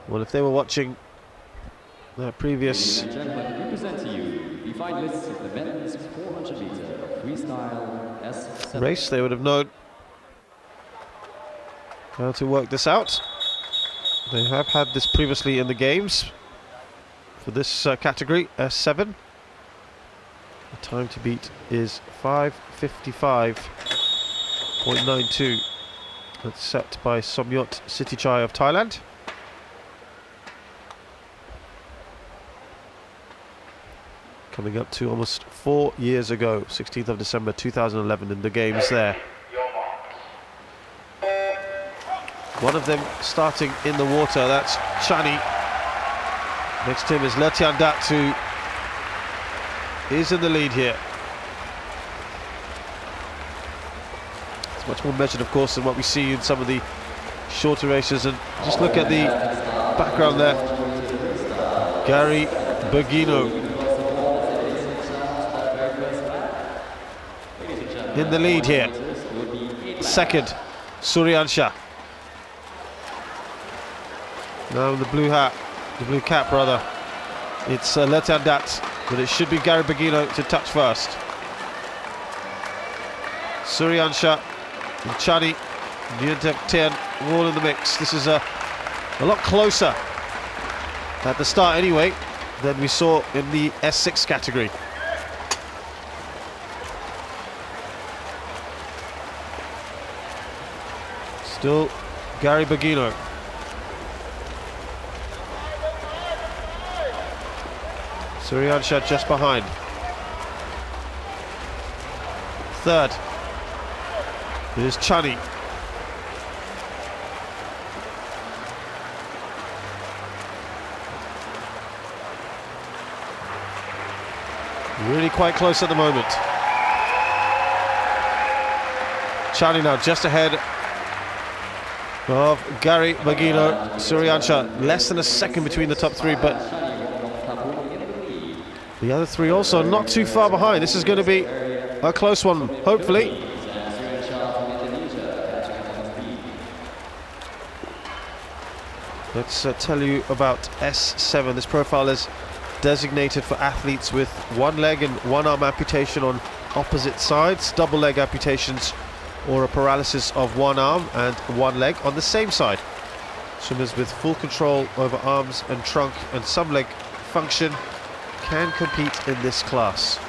Well, if they were watching their previous Ladies and gentlemen, we present to you the finalists of the men's 400m freestyle S7 race, they would have known how to work this out. They have had this previously in the games for this category, S7. The time to beat is 5:55.92. That's set by Somyot Sitichai of Thailand. Coming up to almost 4 years ago, 16th of December 2011 in the games there. One of them starting in the water, that's Chani. Next to him is Letian Dat, who is in the lead here. It's much more measured, of course, than what we see in some of the shorter races. And just look at the background there. Gary Bergino in the lead here. Second, Suryansha. Now in the blue hat, the blue cap rather, it's Letian Dat, but it should be Gary Bergino to touch first. Suryansha and Chani, Nyuntek Tien, all in the mix. This is a lot closer at the start anyway than we saw in the S6 category. Still Gary Bergino. Suryansha just behind. Third is Chani. Really quite close at the moment. Chani now just ahead of Gary Bergino. Suryansha less than a second between the top three, but the other three also not too far behind. This is going to be a close one, hopefully. Let's tell you about S7. This profile is designated for athletes with one leg and one arm amputation on opposite sides, double leg amputations or a paralysis of one arm and one leg on the same side. Swimmers with full control over arms and trunk and some leg function can compete in this class.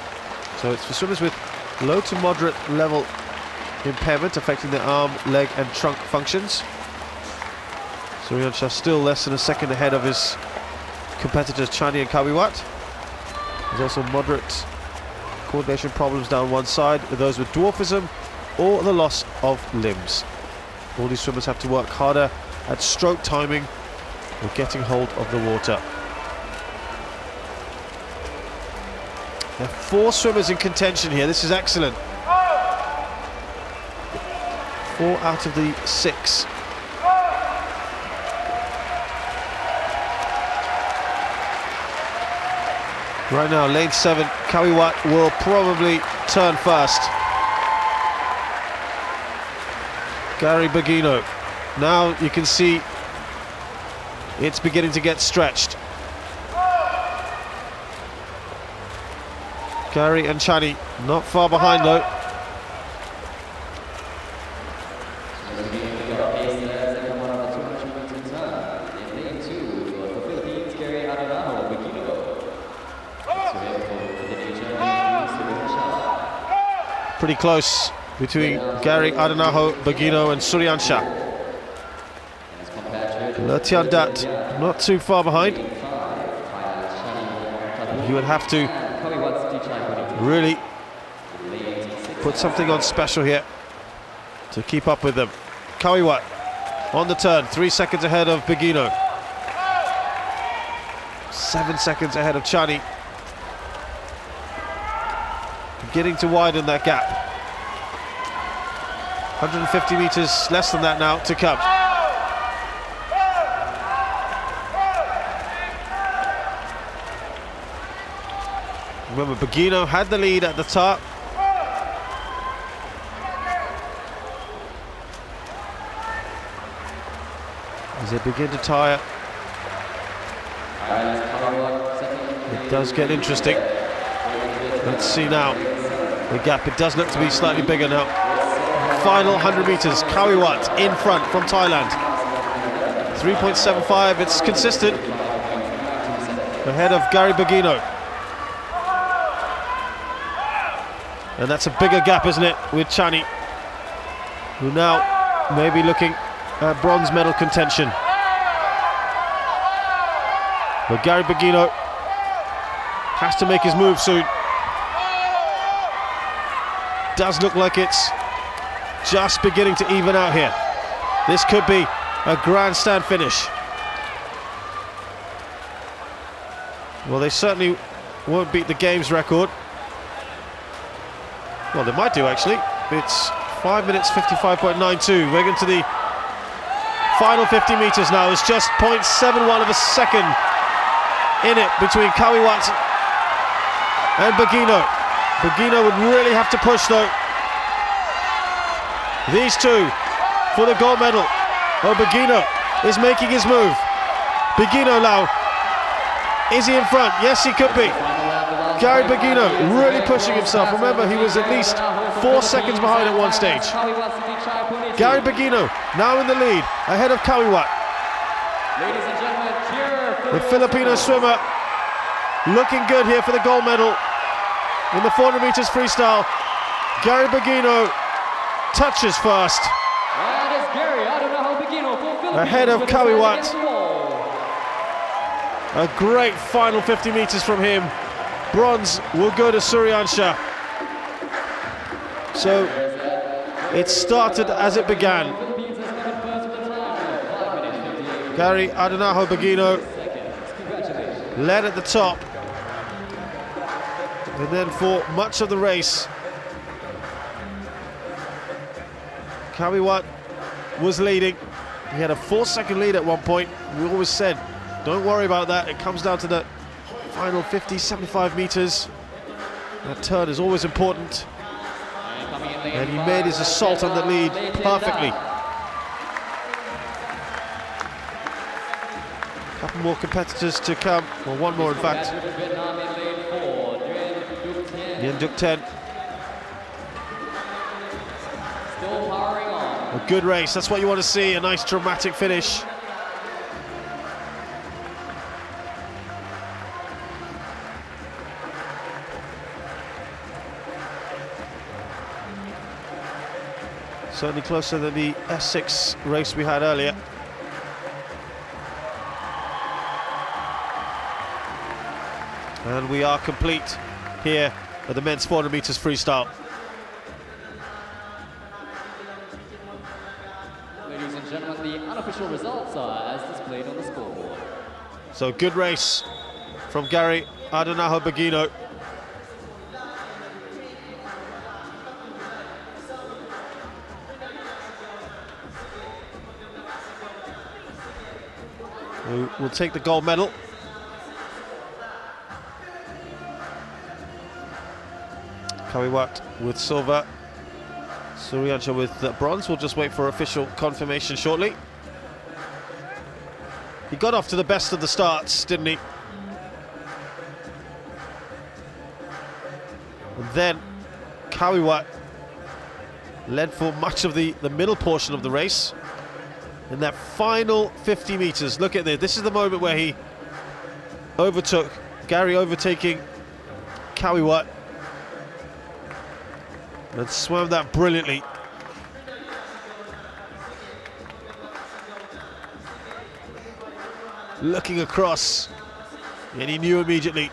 So it's for swimmers with low to moderate level impairment affecting their arm, leg and trunk functions. Suryansha still less than a second ahead of his competitors Chani and Kawiwat. There's also moderate coordination problems down one side with those with dwarfism or the loss of limbs. All these swimmers have to work harder at stroke timing or getting hold of the water. There are 4 swimmers in contention here. This is excellent. 4 out of the 6. Right now, lane 7, Kawiwat will probably turn first. Gary Bergino. Now you can see it's beginning to get stretched. Gary and Chani not far behind though. Pretty close between Gary Adanaho, Bergino and Suryansha. Letian Dat not too far behind. You would have to really put something on special here to keep up with them. Kawiwat on the turn, 3 seconds ahead of Bergino. 7 seconds ahead of Chani. Beginning to widen that gap. 150 meters, less than that now to come. Remember, Bergino had the lead at the top. As they begin to tire It does get interesting. Let's see now. The gap, it does look to be slightly bigger now. Final 100 meters, Kawiwat in front from Thailand. 3.75, it's consistent. Ahead of Gary Bergino. And that's a bigger gap, isn't it, with Chani, who now may be looking at bronze medal contention. But Gary Bergino has to make his move soon. Does look like it's just beginning to even out here. This could be a grandstand finish. Well, they certainly won't beat the games record. Well, they might do actually. It's 5 minutes 55.92. We're going to the final 50 meters now. It's just 0.71 of a second in it between Kawiwat and Bergino. Bergino would really have to push though. These two for the gold medal. Oh, Bergino is making his move. Bergino now. Is he in front? Yes, he could be. Gary Bergino really pushing himself. Remember, he was at least 4 seconds behind at one stage. Gary Bergino now in the lead, ahead of Kawiwat. The Filipino swimmer looking good here for the gold medal in the 400 meters freestyle. Gary Bergino touches first, ahead of Kawiwat. A great final 50 meters from him. Bronze will go to Suryansha. So it started as it began. Gary Adonaho Bergino led at the top, and then for much of the race Kawiwat was leading. He had a 4-second lead at one point. We always said, don't worry about that, it comes down to the final 50, 75 meters. That turn is always important. And he made his assault on the lead perfectly. A couple more competitors to come, or one more in fact. Yen Duk Ten. A good race, that's what you want to see, a nice dramatic finish. Certainly closer than the S6 race we had earlier. And we are complete here at the men's 400 meters freestyle. Ladies and gentlemen, the unofficial results are as displayed on the scoreboard. So good race from Gary Adonaho Bergino. Who will take the gold medal. Kawiwat with silver, Suryansha with bronze. We'll just wait for official confirmation shortly. He got off to the best of the starts, didn't he? And then Kawiwat led for much of the middle portion of the race. In that final 50 meters, look at this. This is the moment where he overtook, Gary overtaking Kawiwat, and swam that brilliantly. Looking across, and he knew immediately